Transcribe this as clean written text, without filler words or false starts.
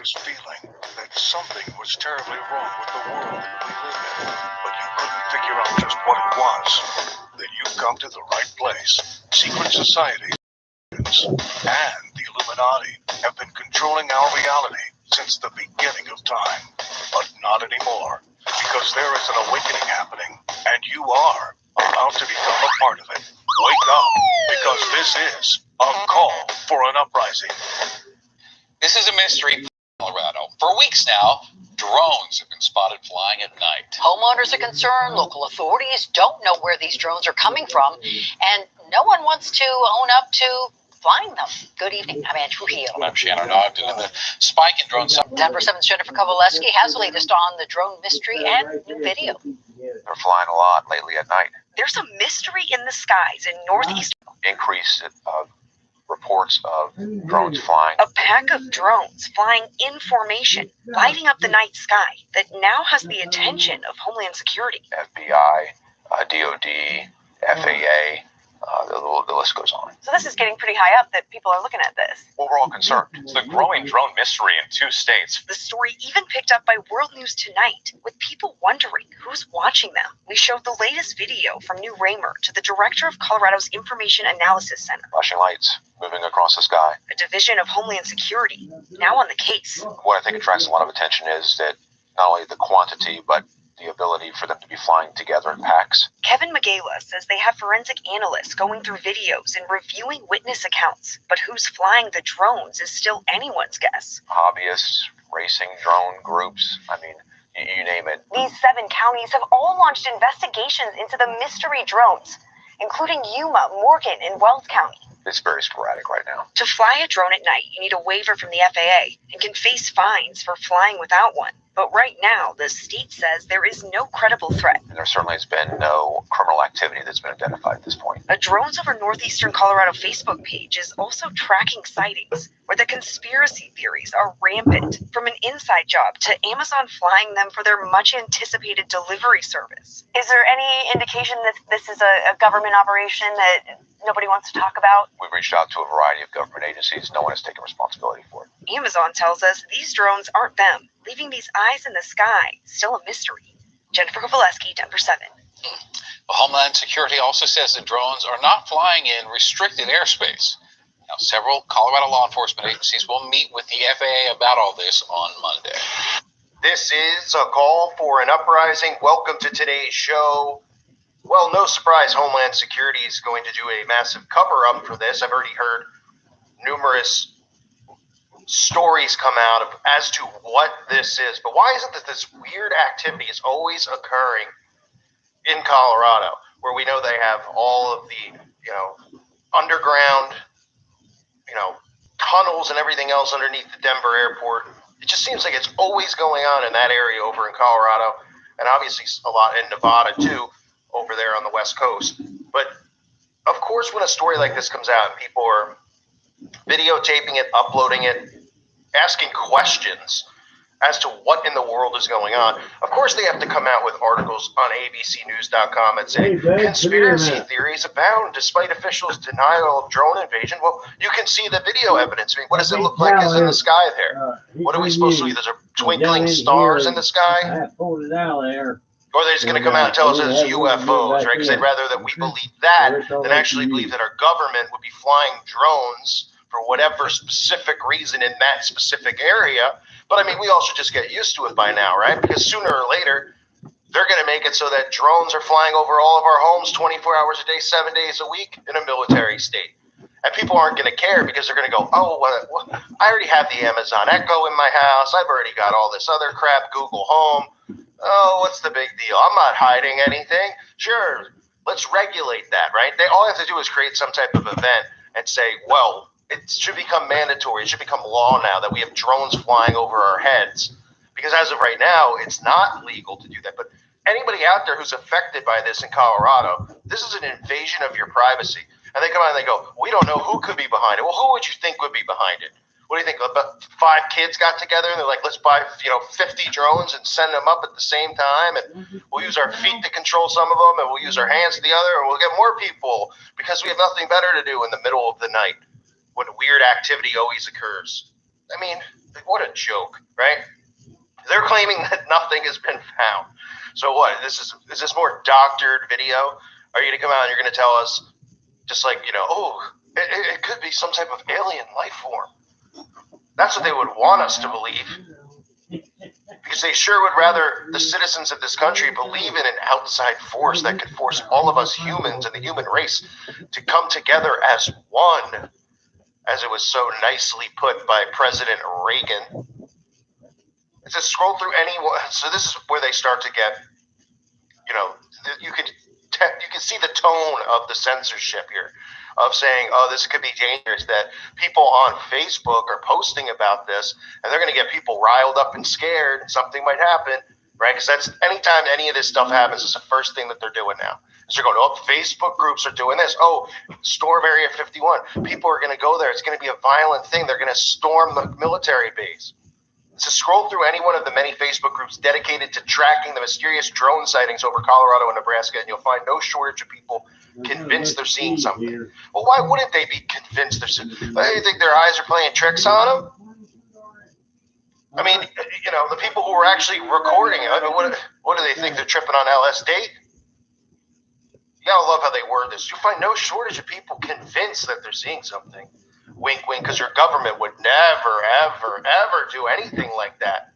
this feeling that something was terribly wrong with the world that we live in, but you couldn't figure out just what it was, then you've come to the right place. Secret societies and the Illuminati have been controlling our reality since the beginning of time. But not anymore, because there is an awakening happening, and you are about to become a part of it. Wake up, because this is a call for an uprising. This is a mystery in Colorado. For weeks now, drones have been spotted flying at night. Homeowners are concerned, local authorities don't know where these drones are coming from, and no one wants to own up to flying them. Good evening, I'm Andrew Heel. I'm Shannon Ogden, and the spike in drones. Denver 7's Jennifer Kovaleski has the latest on the drone mystery and new video. They're flying a lot lately at night. There's a mystery in the skies in northeast. Increase of reports of drones flying. A pack of drones flying in formation, lighting up the night sky that now has the attention of Homeland Security. FBI, DOD, FAA, the list goes on. So this is getting pretty high up that people are looking at this. Well, we're all concerned. It's the growing drone mystery in 2 states. The story even picked up by World News Tonight, with people wondering who's watching them. We showed the latest video from New Raymer to the director of Colorado's Information Analysis Center. Flashing lights moving across the sky. A division of Homeland Security, now on the case. What I think attracts a lot of attention is that not only the quantity, but the ability for them to be flying together in packs. Kevin Magala says they have forensic analysts going through videos and reviewing witness accounts, but who's flying the drones is still anyone's guess. Hobbyists, racing drone groups, I mean, you name it. These 7 counties have all launched investigations into the mystery drones, including Yuma, Morgan, and Wells County. It's very sporadic right now. To fly a drone at night, you need a waiver from the FAA and can face fines for flying without one. But right now, the state says there is no credible threat. And there certainly has been no criminal activity that's been identified at this point. A Drones Over Northeastern Colorado Facebook page is also tracking sightings, where the conspiracy theories are rampant, from an inside job to Amazon flying them for their much-anticipated delivery service. Is there any indication that this is a government operation that nobody wants to talk about? We've reached out to a variety of government agencies. No one has taken responsibility for it. Amazon tells us these drones aren't them, leaving these eyes in the sky still a mystery. Jennifer Kovaleski, Denver 7. Homeland Security also says the drones are not flying in restricted airspace. Now, several Colorado law enforcement agencies will meet with the FAA about all this on Monday. This is a call for an uprising. Welcome to today's show. Well, no surprise, Homeland Security is going to do a massive cover-up for this. I've already heard numerous stories come out of as to what this is. But why is it that this weird activity is always occurring in Colorado, where we know they have all of the, underground, tunnels and everything else underneath the Denver airport? It just seems like it's always going on in that area over in Colorado, and obviously a lot in Nevada too, over there on the West Coast. But of course, when a story like this comes out and people are videotaping it, uploading it, asking questions as to what in the world is going on, of course they have to come out with articles on abcnews.com that say conspiracy theories abound despite officials' denial of drone invasion. Well, you can see the video evidence. I mean, what does it look like is in the sky there? What are we supposed to see? There's twinkling stars in the sky? Or they're just going to come out and tell us it's UFOs, right? Because they'd rather that we believe that than actually believe that our government would be flying drones for whatever specific reason in that specific area. But I mean, we all should just get used to it by now, right? Because sooner or later, they're going to make it so that drones are flying over all of our homes 24 hours a day, 7 days a week in a military state. And people aren't going to care because they're going to go, oh, well, I already have the Amazon Echo in my house. I've already got all this other crap, Google Home. Oh, what's the big deal? I'm not hiding anything. Sure, let's regulate that, right? All they have to do is create some type of event and say, well, it should become mandatory. It should become law now that we have drones flying over our heads. Because as of right now, it's not legal to do that. But anybody out there who's affected by this in Colorado, this is an invasion of your privacy. And they come out and they go, we don't know who could be behind it. Well, who would you think would be behind it? What do you think? About 5 kids got together and they're like, let's buy 50 drones and send them up at the same time, and we'll use our feet to control some of them, and we'll use our hands to the other, and we'll get more people because we have nothing better to do in the middle of the night when weird activity always occurs. I mean, what a joke, right? They're claiming that nothing has been found. So what? Is this more doctored video? Are you going to come out and you're going to tell us, just like, oh, it could be some type of alien life form? That's what they would want us to believe. Because they sure would rather the citizens of this country believe in an outside force that could force all of us humans and the human race to come together as one, as it was so nicely put by President Reagan. Just scroll through any one. So this is where they start to get, you can see the tone of the censorship here, of saying, oh, this could be dangerous, that people on Facebook are posting about this, and they're going to get people riled up and scared, and something might happen, right? Because that's, anytime any of this stuff happens, it's the first thing that they're doing now. Is they're going, oh, Facebook groups are doing this. Oh, storm Area 51. People are going to go there. It's going to be a violent thing. They're going to storm the military base. So scroll through any one of the many Facebook groups dedicated to tracking the mysterious drone sightings over Colorado and Nebraska, and you'll find no shortage of people convinced they're seeing something. Well, why wouldn't they be convinced they're seeing? You think their eyes are playing tricks on them? I mean, the people who were actually recording it, I mean, what do they think? They're tripping on LSD? You gotta love how they word this. You'll find no shortage of people convinced that they're seeing something. Wink, wink, because your government would never, ever, ever do anything like that.